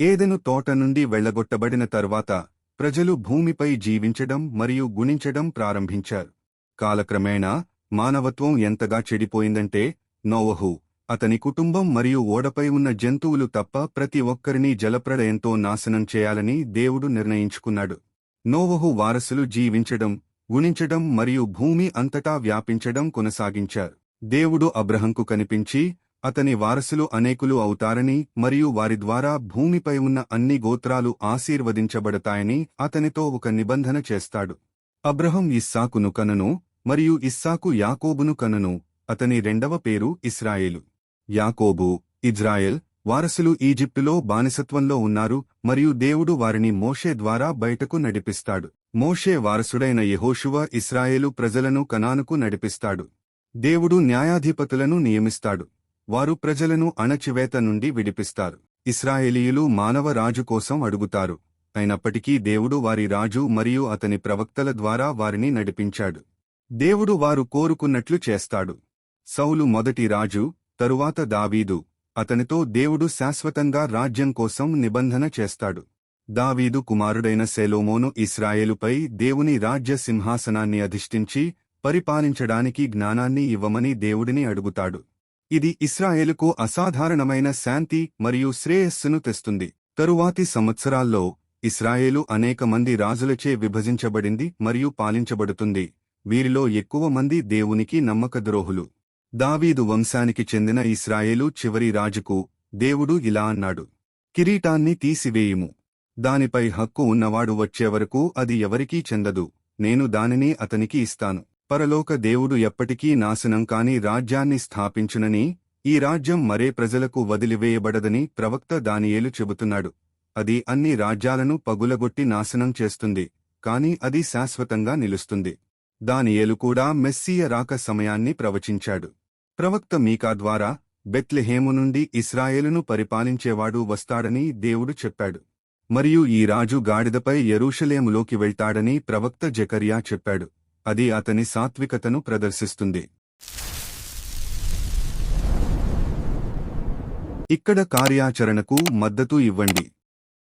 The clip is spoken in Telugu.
ఏదెను తోట నుండి వెళ్లగొట్టబడిన తర్వాత ప్రజలు భూమిపై జీవించడం మరియు గుణించడం ప్రారంభించారు. కాలక్రమేణా మానవత్వం ఎంతగా చెడిపోయిందంటే నోవహు, అతని కుటుంబం మరియు ఓడపై ఉన్న జంతువులు తప్ప ప్రతి ఒక్కరినీ జలప్రళయంతో నాశనం చేయాలని దేవుడు నిర్ణయించుకున్నాడు. నోవహు వారసులు జీవించడం, గుణించడం మరియు భూమి అంతటా వ్యాపించడం కొనసాగించారు. దేవుడు అబ్రహంకు కనిపించి అతని వారసులు అనేకులు అవుతారని మరియు వారి ద్వారా భూమిపై ఉన్న అన్ని గోత్రాలు ఆశీర్వదించబడతాయని అతనితో ఒక నిబంధన చేస్తాడు. అబ్రహం ఇస్సాకును కనను మరియు ఇస్సాకు యాకోబును కనను. అతని రెండవ పేరు ఇస్రాయేలు. యాకోబు, ఇజ్రాయెల్ వారసులు ఈజిప్టులో బానిసత్వంలో ఉన్నారు మరియు దేవుడు వారిని మోషే ద్వారా బయటకు నడిపిస్తాడు. మోషే వారసుడైన యెహోషువ ఇస్రాయేలు ప్రజలను కనానుకు నడిపిస్తాడు. దేవుడు న్యాయాధిపతులను నియమిస్తాడు. వారు ప్రజలను అణచివేత నుండి విడిపిస్తారు. ఇశ్రాయేలీయులు మానవ రాజు కోసం అడుగుతారు. అయినప్పటికీ దేవుడు వారి రాజు మరియు అతని ప్రవక్తల ద్వారా వారిని నడిపించాడు. దేవుడు వారు కోరుకున్నట్లు చేస్తాడు. సౌలు మొదటి రాజు, తరువాత దావీదు. అతనితో దేవుడు శాశ్వతంగా రాజ్యం కోసం నిబంధన చేస్తాడు. దావీదు కుమారుడైన సొలొమోను ఇశ్రాయేలుపై దేవుని రాజ్య సింహాసనాన్ని అధిష్ఠించి పరిపాలించడానికి జ్ఞానాన్ని ఇవ్వమని దేవుడిని అడుగుతాడు. ఇది ఇశ్రాయేలుకు అసాధారణమైన శాంతి మరియు శ్రేయస్సును తెస్తుంది. తరువాతి సంవత్సరాల్లో ఇశ్రాయేలు అనేక మంది రాజులచే విభజించబడింది మరియు పాలించబడుతుంది. వీరిలో ఎక్కువ మంది దేవునికి నమ్మకద్రోహులు. దావీదు వంశానికి చెందిన ఇశ్రాయేలు చివరి రాజుకు దేవుడు ఇలా అన్నాడు: కిరీటాన్ని తీసివేయుము. దానిపై హక్కు ఉన్నవాడు వచ్చేవరకు అది ఎవరికీ చెందదు. నేను దానిని అతనికి ఇస్తాను. పరలోక దేవుడు ఎప్పటికీ నాశనం కాని రాజ్యాన్ని స్థాపించునని, ఈ రాజ్యం మరే ప్రజలకు వదిలివేయబడదని ప్రవక్త దానియేలు చెబుతున్నాడు. అది అన్ని రాజ్యాలను పగులగొట్టి నాశనం చేస్తుంది, కాని అది శాశ్వతంగా నిలుస్తుంది. దానియేలు కూడా మెస్సీయ రాక సమయాన్ని ప్రవచించాడు. ప్రవక్త మీకా ద్వారా బెత్లెహేము నుండి ఇశ్రాయేలును పరిపాలించేవాడు వస్తాడని దేవుడు చెప్పాడు. మరియు ఈ రాజు గాడిదపై యెరూషలేములోకి వెళ్తాడని ప్రవక్త జెకర్యా చెప్పాడు. అది అతని సాత్వికతను ప్రదర్శిస్తుంది. ఇక్కడ కార్యాచరణకు మద్దతు ఇవ్వండి.